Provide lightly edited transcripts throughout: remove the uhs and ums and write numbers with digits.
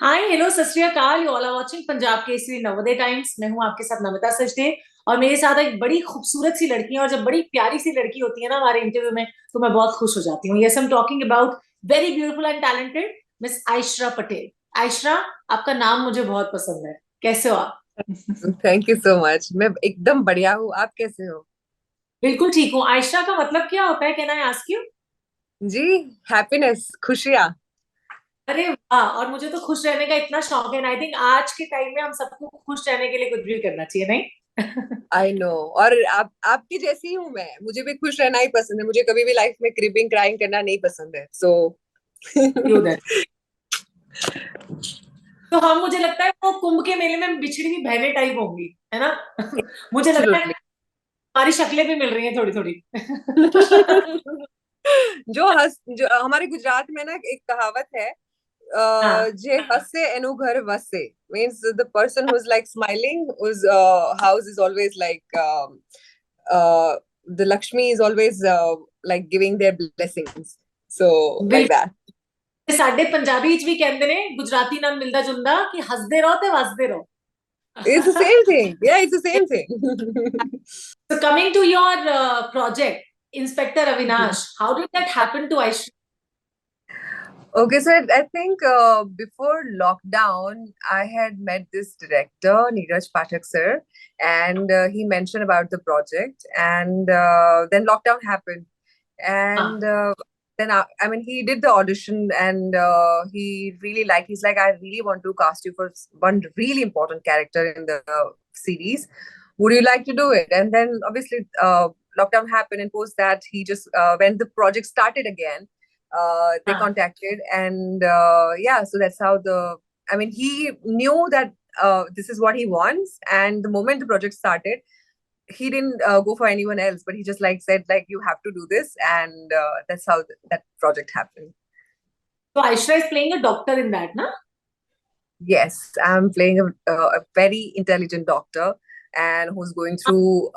Hi hello Sat Sri Akal, you all are watching Punjab Kesari Navodaya Times. मैं हूं आपके साथ नमिता सचदेव और मेरे साथ एक बड़ी खूबसूरत सी लड़की है। और जब बड़ी प्यारी सी लड़की होती है ना हमारे इंटरव्यू में, तो मैं बहुत खुश हो जाती हूँ। Yes, I am talking about very beautiful and talented miss Ayshra Patel. Ayshra, आपका नाम मुझे बहुत पसंद है। कैसे हो आप? Thank you so much. मैं एकदम बढ़िया हूँ। आप कैसे हो? बिल्कुल ठीक हूँ। आयशरा का मतलब क्या होता है, कैन आई आस्क यू? जी, हैप्पीनेस, खुशियाँ। अरे वाह! और मुझे तो खुश रहने का इतना शौक है। आई थिंक आज के टाइम में हम सबको खुश रहने के लिए कुछ भी करना चाहिए, नहीं? I know. और आप आपकी जैसी ही हूँ मैं। मुझे भी खुश रहना ही पसंद है। मुझे कभी भी लाइफ में क्रिपिंग क्राइंग करना नहीं पसंद है। So you that. तो हम, मुझे लगता है वो कुंभ के मेले में बिछड़ी हुई बहनें टाइप होंगी, है ना? मुझे लगता है एब्सोल्युटली। हमारी शक्लें भी मिल रही हैं थोड़ी थोड़ी। जो हमारे गुजरात में ना एक कहावत है, हाँ। जे हंसे एनु घर वसे। Means the person who is like smiling, whose house is always like the Lakshmi is always like giving their blessings. So like बिल्कुल। that. साडे पंजाबी च भी कहते ने, गुजराती नाल मिलदा जुलदा, कि हंसदे रहो ते वसदे रहो। It's the same thing. Yeah, it's the same thing. So coming to your project, Inspector Avinash, how did that happen to Aishwarya? Okay, so I think before lockdown, I had met this director, Neeraj Pathak sir, and he mentioned about the project, and then lockdown happened, and हाँ, then I mean, he did the audition, and he really liked. He's like, I really want to cast you for one really important character in the series. Would you like to do it? And then obviously, lockdown happened, and post that, he just when the project started again, they हाँ. contacted, and yeah, so that's how the, I mean, he knew that this is what he wants, and the moment the project started, he didn't go for anyone else, but he just like said like, you have to do this, and that's how that project happened. So Aishwarya is playing a doctor in that, na? Yes, I'm playing a very intelligent doctor, and who's going through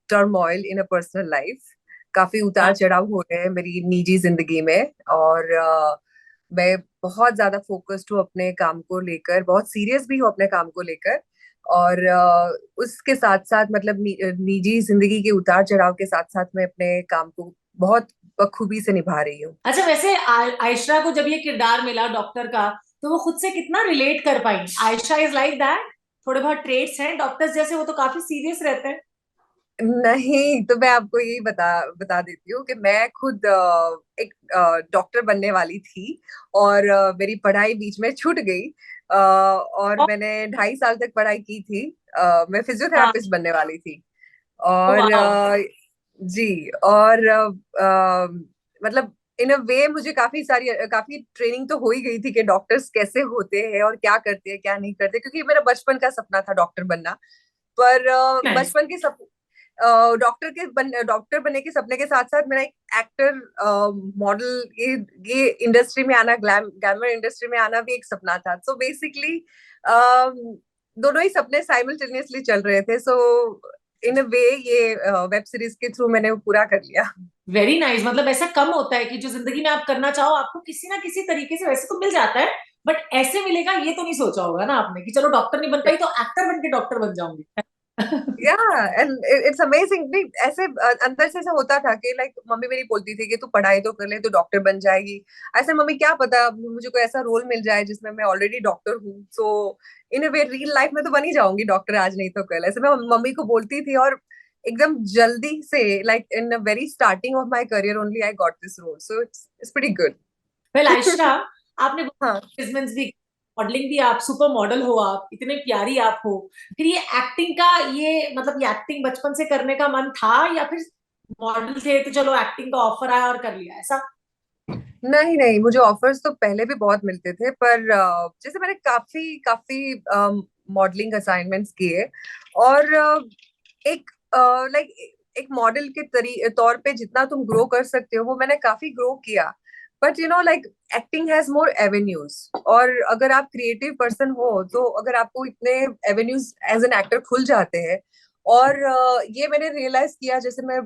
turmoil in a personal life. काफी उतार हाँ. चढ़ाव हो रहे हैं मेरी निजी जिंदगी में, और मैं बहुत ज्यादा फोकस्ड हूँ अपने काम को लेकर, बहुत सीरियस भी हूँ अपने काम को लेकर, और उसके साथ साथ मतलब निजी जिंदगी के उतार चढ़ाव के साथ साथ मैं अपने काम को बहुत बखूबी से निभा रही हूँ। अच्छा, वैसे आयशा को जब ये किरदार मिला डॉक्टर का, तो वो खुद से कितना रिलेट कर पाई? Ayesha is like that? थोड़े बहुत ट्रेट्स हैं डॉक्टर्स जैसे, वो तो काफी सीरियस रहते हैं। नहीं, तो मैं आपको यही बता बता देती हूँ कि मैं खुद एक डॉक्टर बनने वाली थी, और मेरी पढ़ाई बीच में छूट गई, और और मैंने 2.5 साल तक पढ़ाई की थी। मैं हाँ, फिजियोथेरापिस्ट बनने वाली थी, और वाह। जी, और मतलब इन अ वे मुझे काफी ट्रेनिंग तो हो ही गई थी कि डॉक्टर्स कैसे होते हैं और क्या करते हैं क्या नहीं करते, क्योंकि मेरा बचपन का सपना था डॉक्टर बनना। पर नाइस। बचपन के सप डॉक्टर बनने के सपने के साथ साथ मेरा एक एक्टर, मॉडल, ये इंडस्ट्री में आना, ग्लैमर इंडस्ट्री में आना भी एक सपना था। सो बेसिकली दोनों ही सपने साइमल्टेनियसली चल रहे थे। सो इन अ वे ये वेब सीरीज के थ्रू मैंने वो पूरा कर लिया। Very nice. मतलब ऐसा कम होता है कि जो जिंदगी में आप करना चाहो आपको किसी ना किसी तरीके से वैसे तो मिल जाता है, बट ऐसे मिलेगा ये तो नहीं सोचा होगा ना आपने, कि चलो डॉक्टर नहीं बन पाई तो एक्टर बन के डॉक्टर बन जाऊंगी। या, एंड इट्स अमेजिंग। नहीं, ऐसे अंदर से ऐसा होता था कि लाइक मम्मी मेरी बोलती थी कि तू पढ़ाई तो कर ले, तो डॉक्टर बन जाएगी। ऐसे मम्मी क्या पता मुझे कोई ऐसा रोल मिल जाए जिसमें मैं ऑलरेडी डॉक्टर हूँ, सो इन अ वे रियल लाइफ में तो बन ही जाऊंगी डॉक्टर, आज नहीं तो कल। ऐसे मैं मम्मी को बोलती थी, और एकदम जल्दी से, like in a very starting of my career only I got this role, so it's pretty good. Well Ayesha, आपने हाँ। बिजनेस भी, मॉडलिंग भी, आप सुपर मॉडल हो, आप इतने प्यारी आप हो, फिर ये एक्टिंग का, ये मतलब ये एक्टिंग बचपन से करने का मन था, या फिर मॉडल थे तो चलो एक्टिंग का ऑफर आया और कर लिया ऐसा? नहीं नहीं, मुझे ऑफर्स तो पहले भी बहुत मिलते थे, पर जैसे मैंने काफी काफी मॉडलिंग असाइनमेंट्स किए, और एक लाइक एक मॉडल के तौर पे जितना तुम ग्रो कर सकते हो वो मैंने काफी ग्रो किया। But you know like, acting has more avenues, और अगर आप क्रिएटिव पर्सन हो तो अगर आपको इतने एवेन्यूज एज एन एक्टर खुल जाते हैं। और ये मैंने रियलाइज किया, जैसे मैं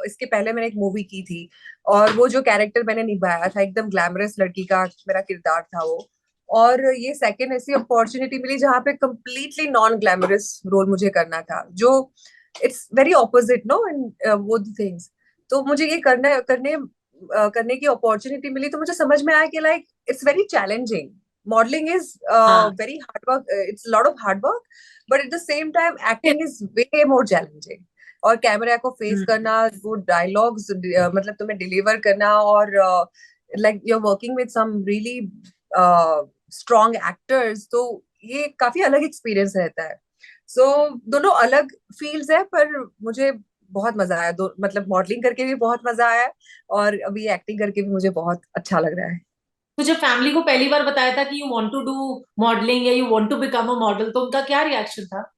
इसके पहले मैंने एक मूवी की थी, और वो जो कैरेक्टर मैंने निभाया था, एकदम ग्लैमरस लड़की का मेरा किरदार था वो, और ये सेकंड ऐसी अपॉर्चुनिटी मिली जहाँ पे कंप्लीटली नॉन ग्लैमरस रोल मुझे करना था, जो it's very opposite no in both things. तो मुझे ये करने की अपॉर्चुनिटी मिली, तो मुझे समझ में आया कि like it's very challenging. Modelling is हाँ। Very hard work, it's lot of hard work, but at the same time acting is way more challenging. और कैमरा को फेस हम्म। करना, वो डायलॉग्स मतलब तुम्हें डिलीवर करना, और like you are working with some really strong actors, तो ये काफी अलग एक्सपीरियंस रहता है। सो दोनों अलग फील्ड्स है, पर मुझे बहुत मजा आया, दो मतलब मॉडलिंग करके भी बहुत मजा आया, और अभी एक्टिंग करके भी मुझे बहुत अच्छा लग रहा है। तो जब फैमिली को पहली बार बताया था कि you want to do modelling या you want to become a model, तो उनका क्या रिएक्शन था?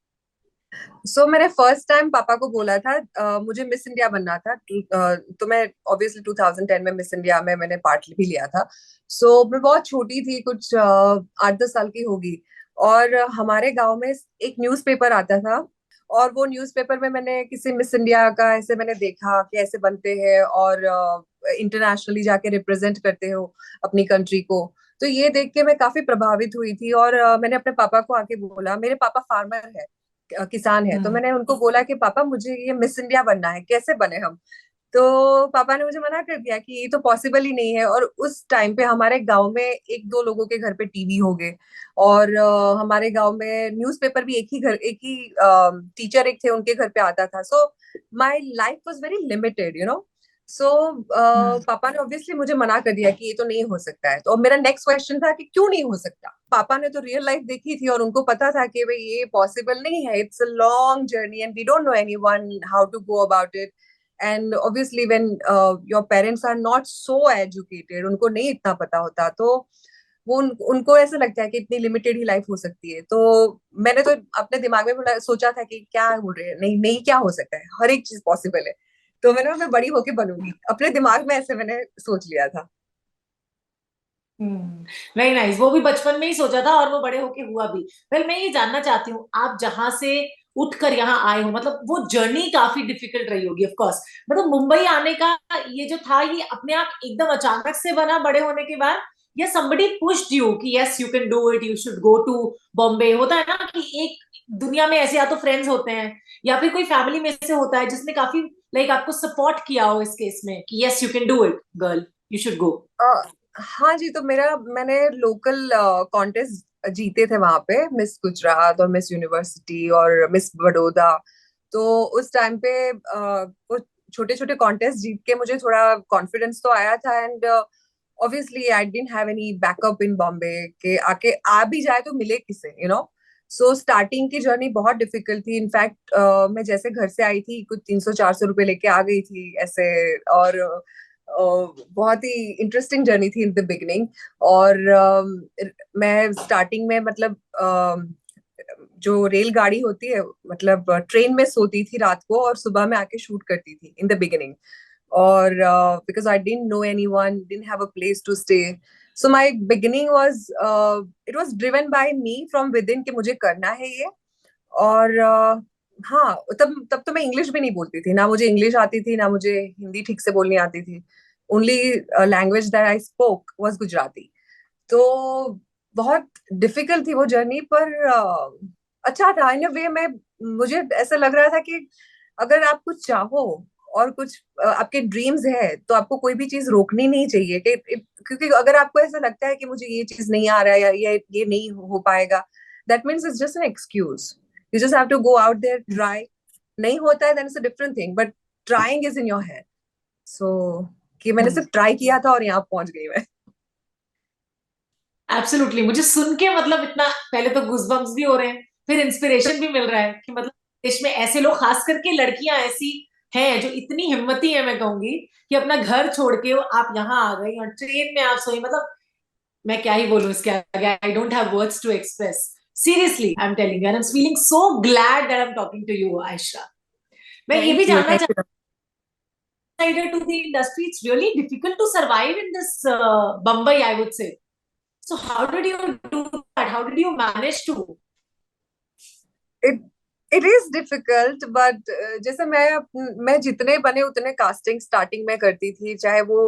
मैंने फर्स्ट टाइम पापा को बोला था, मुझे मिस इंडिया बनना था, तो मैं ऑब्वियसली 2010 में मिस इंडिया में मैंने पार्ट भी लिया था। मैं बहुत छोटी थी, कुछ 8-10 साल की होगी। और हमारे गांव में एक न्यूज़पेपर आता था, और वो न्यूज़पेपर में मैंने किसी मिस इंडिया का ऐसे मैंने देखा कि ऐसे बनते हैं, और इंटरनेशनली जाके रिप्रेजेंट करते हो अपनी कंट्री को। तो ये देख के मैं काफी प्रभावित हुई थी, और मैंने अपने पापा को आके बोला, मेरे पापा फार्मर है, किसान है, तो हम्म। मैंने उनको बोला कि पापा मुझे ये मिस इंडिया बनना है, कैसे बने हम? तो पापा ने मुझे मना कर दिया कि ये तो पॉसिबल ही नहीं है। और उस टाइम पे हमारे गांव में एक दो लोगों के घर पे टीवी हो गए, और हमारे गांव में न्यूज़पेपर भी एक ही टीचर एक थे उनके घर पे आता था। My life was very limited, you know. So hmm. पापा ने ऑब्वियसली मुझे मना कर दिया कि ये तो नहीं हो सकता है। तो मेरा नेक्स्ट क्वेश्चन था कि क्यों नहीं हो सकता? पापा ने तो रियल लाइफ देखी थी, और उनको पता था कि भाई ये पॉसिबल नहीं है, it's a long journey and we don't know anyone how to go about it. And obviously when your parents are not so educated, उनको नहीं इतना पता होता, तो उनको ऐसा लगता है कि इतनी लिमिटेड ही लाइफ हो सकती है। तो मैंने तो अपने दिमाग में सोचा था कि क्या बोल रहे हैं, नहीं नहीं, क्या हो सकता है, हर एक चीज पॉसिबल है। तो मैं बड़ी होके बनूंगी, अपने दिमाग में ऐसे मैंने सोच लिया था। Very nice. वो भी बचपन में ही सोचा था और वो बड़े होके हुआ भी। वेल, मैं ये जानना चाहती हूँ, आप जहां से उठकर यहाँ आए हो, मतलब वो जर्नी काफी डिफिकल्ट रही होगी ऑफ कोर्स। मतलब मुंबई आने का ये जो था, ये अपने आप एकदम अचानक से बना बड़े होने के बाद, या somebody pushed you कि yes you can do it, you should go to Bombay? होता है ना कि एक दुनिया में ऐसे या तो फ्रेंड्स होते हैं या फिर कोई फैमिली में से होता है जिसने काफी लाइक आपको सपोर्ट किया हो इस केस में कि yes you can do it girl, you should go. Uh, हाँ जी, तो मैंने लोकल कॉन्टेस्ट जीते थे वहां पे, मिस गुजरात और मिस यूनिवर्सिटी और मिस बड़ौदा। तो उस टाइम पे वो छोटे छोटे कॉन्टेस्ट जीत के मुझे थोड़ा कॉन्फिडेंस तो आया था। And obviously I didn't have any backup इन बॉम्बे, के आके आ भी जाए तो मिले किसे, यू नो। स्टार्टिंग की जर्नी बहुत डिफिकल्ट थी। इनफैक्ट मैं जैसे घर से आई थी, कुछ 300-400 रुपए लेके आ गई थी ऐसे। और बहुत ही इंटरेस्टिंग जर्नी थी इन द बिगिनिंग। और मैं स्टार्टिंग में मतलब जो रेलगाड़ी होती है, मतलब ट्रेन में सोती थी रात को, और सुबह में आके शूट करती थी इन द बिगिनिंग। और because I didn't know anyone, didn't have a place to stay, so my beginning was it was driven by me from within कि मुझे करना है ये। और हाँ, तब तब तो मैं इंग्लिश भी नहीं बोलती थी, ना मुझे इंग्लिश आती थी, ना मुझे हिंदी ठीक से बोलनी आती थी। Only language that I spoke was Gujarati. तो बहुत डिफिकल्ट थी वो जर्नी, पर अच्छा था इन अ वे। मैं मुझे ऐसा लग रहा था कि अगर आप कुछ चाहो और कुछ आपके ड्रीम्स है, तो आपको कोई भी चीज रोकनी नहीं चाहिए क्योंकि अगर आपको ऐसा लगता है कि मुझे ये चीज नहीं आ रहा है, या ये नहीं हो पाएगा, that means it's just an excuse. You just have to go out there, try. नहीं होता है then it's a different thing, but trying is in your head. So कि मैंने सिर्फ ट्राई किया था और यहाँ पहुंच गई मैं। एब्सोल्युटली। मुझे सुन के मतलब इतना पहले तो गूजबम्स भी हो रहे हैं, फिर इंस्पिरेशन भी मिल रहा है कि मतलब देश में ऐसे लोग, खास करके लड़कियां ऐसी हैं जो इतनी हिम्मती है, मैं कहूंगी कि अपना घर छोड़ के वो आप यहाँ आ गई और ट्रेन में आप सोई। मतलब मैं क्या ही बोलूं इसके आगे, I don't have words to express. Seriously I am telling you, and I am feeling so glad that I am talking to you Ayesha. मैं ये भी थैंक यू, जानना थैंक चाहती यू। हूँ, outsider to the industry, it's really difficult to survive in this Mumbai, I would say. So how did you do that? How did you manage to? It it is difficult, but जैसे मैं जितने बने उतने casting starting में करती थी, चाहे वो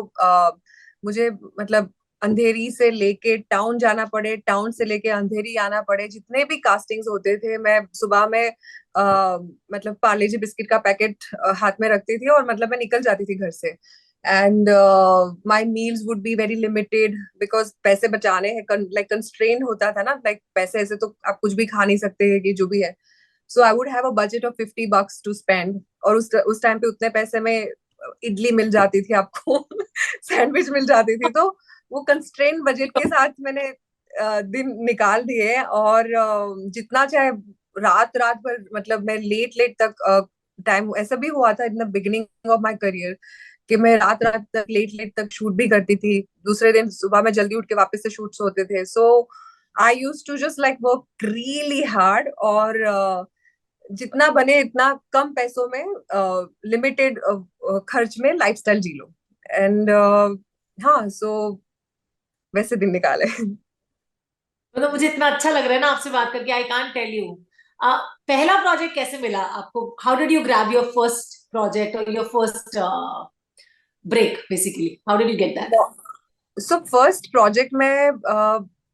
मुझे मतलब अंधेरी से लेके टाउन जाना पड़े, टाउन से लेके अंधेरी आना पड़े, जितने भी कास्टिंग्स होते थे, मैं सुबह में मतलब पार्ले जी बिस्किट का पैकेट हाथ में रखती थी और मतलब मैं निकल जाती थी घर से। And my meals would be very limited because पैसे बचाने हैं, लाइक कंस्ट्रेन होता था ना, लाइक पैसे ऐसे तो आप कुछ भी खा नहीं सकते हैं कि जो भी है। So I would have a budget of $50 to spend, और उस टाइम पे उतने पैसे में इडली मिल जाती थी आपको, सैंडविच मिल जाती थी। तो वो कंस्ट्रेन बजट के साथ मैंने दिन निकाल दिए, और जितना चाहे रात रात भर, मतलब मैं लेट लेट तक टाइम, ऐसा भी हुआ था इन the beginning of my career कि मैं रात रात तक लेट लेट तक शूट भी करती थी, दूसरे दिन सुबह में जल्दी उठ के वापस से शूट्स होते थे। So I use to just like work really hard, और जितना बने इतना कम पैसों में, लिमिटेड खर्च में लाइफस्टाइल जी लो। एंड हाँ, सो वैसे दिन निकाले। मतलब मुझे इतना अच्छा लग रहा है ना आपसे बात करके, आई कांट टेल यू। पहला प्रोजेक्ट कैसे मिला आपको? How did you grab your first project और your first break? Basically how did you get that? So first project में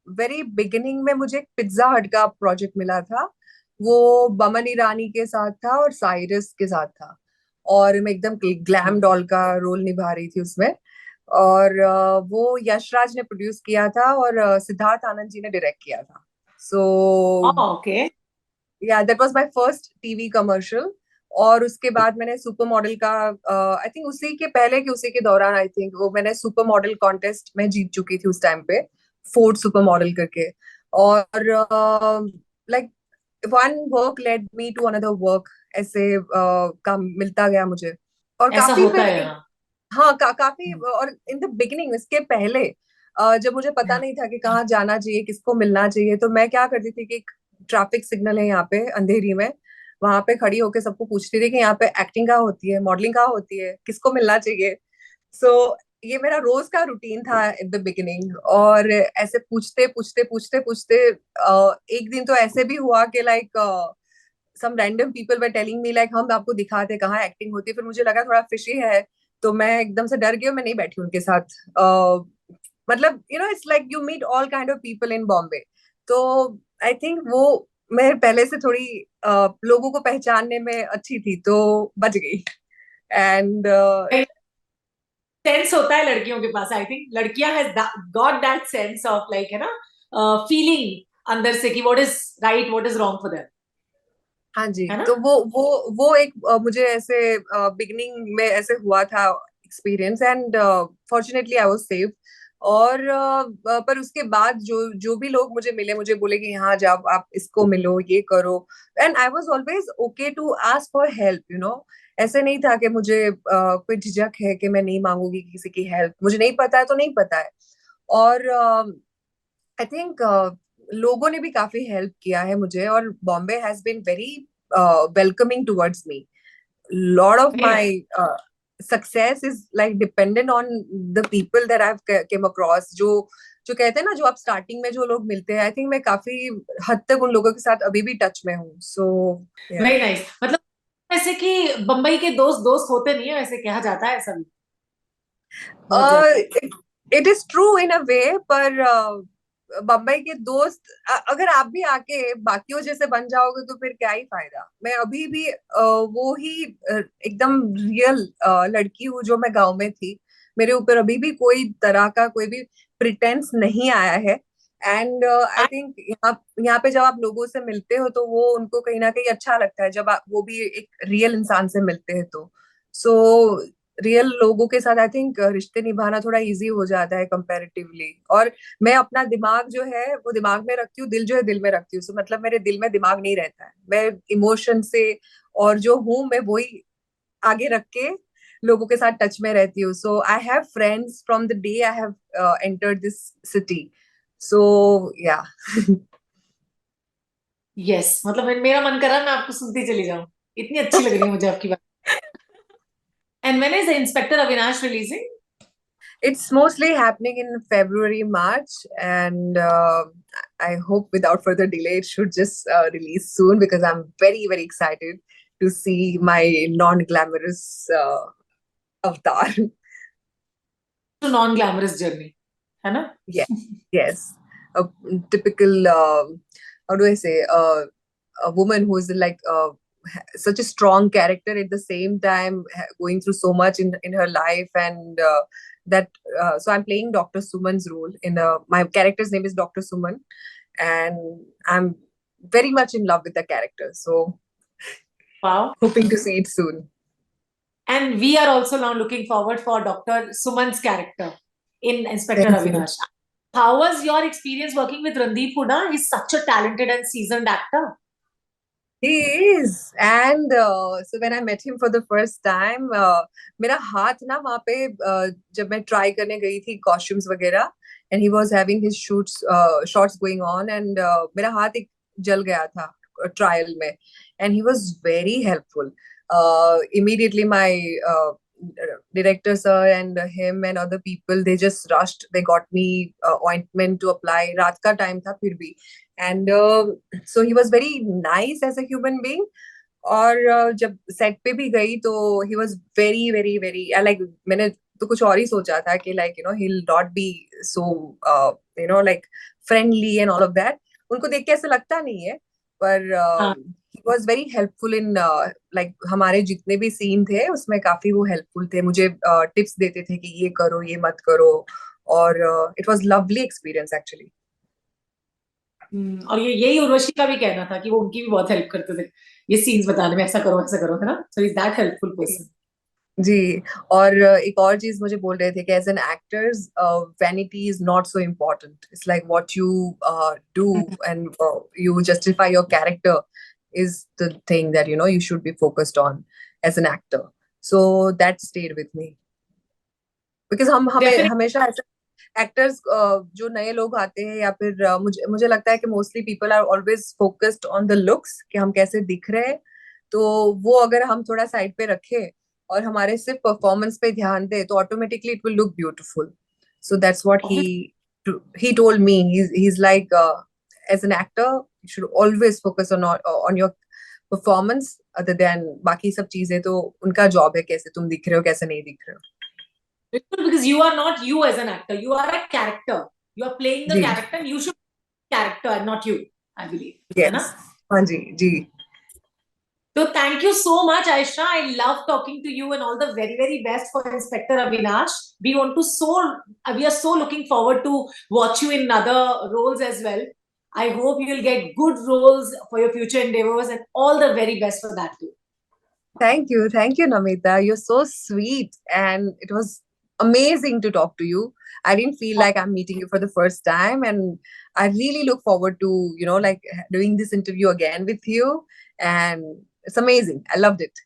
वेरी बिगिनिंग में मुझे एक पिज्जा हट का प्रोजेक्ट मिला था। वो बमन ईरानी के साथ था और साइरस के साथ था, और मैं एकदम ग्लैम डॉल का रोल निभा रही थी उसमें। और वो यशराज ने प्रोड्यूस किया था, और सिद्धार्थ आनंद जी ने डायरेक्ट किया था। So okay. Yeah that was my first TV commercial. और उसके बाद मैंने सुपर मॉडल का, आई थिंक उसी के पहले कि उसी के दौरान, आई थिंक वो मैंने सुपर मॉडल कॉन्टेस्ट में जीत चुकी थी उस टाइम पे, फोर्ड सुपर मॉडल करके। और like one work led me to another work, ऐसे काम मिलता गया मुझे। और ऐसा काफी होता फिर है यहाँ। हाँ, काफी। और इन द बिगिनिंग, इसके पहले जब मुझे पता नहीं था कि कहाँ जाना चाहिए, किसको मिलना चाहिए, तो मैं क्या करती थी कि ट्रैफिक सिग्नल है यहाँ पे अंधेरी में, वहां पे खड़ी होके सबको पूछती थी कि यहाँ पे एक्टिंग कहाँ होती है, मॉडलिंग कहाँ होती है, किसको मिलना चाहिए। सो ये मेरा रोज का रूटीन था इन द बिगिनिंग। और ऐसे पूछते पूछते पूछते पूछते एक दिन तो ऐसे भी हुआ कि like some random people were telling me like हम आपको दिखाते कहाँ एक्टिंग होती है। फिर मुझे लगा थोड़ा फिशी है, तो मैं एकदम से डर गई और मैं नहीं बैठी उनके साथ। मतलब it's like you meet all kind of people in Bombay. तो आई थिंक वो मैं पहले से थोड़ी लोगों को पहचानने में अच्छी थी, तो बच गई। एंड सेंस होता है लड़कियों के पास, आई थिंक लड़कियां has got that sense of like, है ना, फीलिंग अंदर से कि what is right, what is wrong for them. हाँ जी, है ना? तो वो एक मुझे ऐसे बिगनिंग में ऐसे हुआ था experience, and fortunately I was save. और पर उसके बाद जो जो भी लोग मुझे मिले, मुझे बोले कि यहाँ जाओ, आप इसको मिलो, ये करो। And I was always okay to ask for help. ऐसे नहीं था कि मुझे कोई झिझक है कि मैं नहीं मांगूंगी किसी की हेल्प, मुझे नहीं पता है तो नहीं पता है। और आई थिंक लोगों ने भी काफी हेल्प किया है मुझे, और Bombay has been very welcoming towards me. Lot of very nice. My success is like dependent on the people that I have came across. जो जो कहते हैं ना, जो आप स्टार्टिंग में जो लोग मिलते हैं, आई थिंक मैं काफी हद तक उन लोगों के साथ अभी भी टच में हूँ। सो या वेरी नाइस। मतलब ऐसे कि बंबई के दोस्त दोस्त होते नहीं है, वैसे कहा जाता है ऐसा भी बहुत ज्यादा। इट इज ट्रू इन अ वे, पर बम्बई के दोस्त अगर आप भी आके बाकियों जैसे बन जाओगे तो फिर क्या ही फायदा। मैं अभी भी वो ही एकदम रियल लड़की हूँ जो मैं गांव में थी। मेरे ऊपर अभी भी कोई तरह का कोई भी प्रिटेंस नहीं आया है। एंड आई थिंक यहाँ यहाँ पे जब आप लोगों से मिलते हो तो वो उनको कहीं ना कहीं अच्छा लगता है, जब आप वो भी एक रियल इंसान से मिलते हैं तो। सो रियल लोगों के साथ आई थिंक रिश्ते निभाना थोड़ा इजी हो जाता है कंपैरेटिवली। और मैं अपना दिमाग जो है वो दिमाग में रखती हूँ, दिल जो है दिल में रखती हूँ। सो मतलब मेरे दिल में दिमाग नहीं रहता है, मैं इमोशन से और जो हूँ मैं वही आगे रख के लोगों के साथ टच में रहती हूँ। So I have friends from the day I have entered this city. So yeah yes, मतलब मेरा मन कर रहा है मैं आपको सुनती चली जाऊं, इतनी अच्छी लग रही है मुझे आपकी बात। And when is inspector Avinash releasing? It's mostly happening in February, March, and I hope without further delay it should just release soon because I'm very, very excited to see my non-glamorous avatar. To non glamorous journey, है ना? Yes, yes. A typical, how do I say, a woman who is like such a strong character at the same time, going through so much in her life, and that. So I'm playing Dr. Suman's role in my character's name is Dr. Suman, and I'm very much in love with the character. So Wow. hoping to see it soon. And we are also now looking forward for Dr. Suman's character in Inspector Thank you. Avinash. How was your experience working with Randeep Hooda? He's such a talented and seasoned actor. He is, and so when I met him for the first time, मेरा हाथ ना वहाँ पे जब मैं try करने गई थी costumes वगैरह, and he was having his shots going on, and मेरा हाथ एक जल गया था trial में, and he was very helpful. Immediately my director sir and him and other people, they just rushed. They got me ointment to apply. रात का time था फिर भी, and so he was very nice as a human being. और जब set पे भी गई तो he was very very very like मैंने तो कुछ और ही सोचा था कि like he'll not be so like friendly and all of that. उनको देख के ऐसा लगता नहीं है, पर हाँ. he was very helpful in like हमारे जितने भी सीन थे उसमें काफी वो हेल्पफुल थे, मुझे टिप्स देते थे कि ये करो ये मत करो, और it was lovely experience actually. और यही उर्वशी का भी कहना था कि वो उनकी भी बहुत हेल्प करते थे ये सीन्स बताने में, ऐसा करो है ना? So is that helpful person. जी, और एक और चीज मुझे बोल रहे थे कि as an actors vanity is not so important. It's like what you do and you justify your character is the thing that you should be focused on as an actor. So that stayed with me because हम हमें हमेशा ऐसा actors जो नए लोग आते हैं या फिर मुझे लगता है कि mostly people are always focused on the looks कि हम कैसे दिख रहे हैं, तो वो अगर हम थोड़ा साइड पे रखें और हमारे सिर्फ परफॉर्मेंस पे ध्यान दे तो automatically it will look beautiful. So that's what he told me. He's like as an actor you should always focus on your performance other than बाकी सब चीजें तो उनका जॉब है कैसे तुम दिख रहे हो कैसे नहीं दिख रहे हो. Because you are not you as an actor, you are a character, you are playing the character and you should be character and not you, I believe. Yes. हाँ जी जी. So thank you so much, Aisha. I love talking to you and all the very, very best for Inspector Avinash. We are so looking forward to watch you in other roles as well. I hope you'll get good roles for your future endeavors and all the very best for that too. Thank you, Namita. You're so sweet, and it was amazing to talk to you. I didn't feel like I'm meeting you for the first time, and I really look forward to like doing this interview again with you, and it's amazing. I loved it.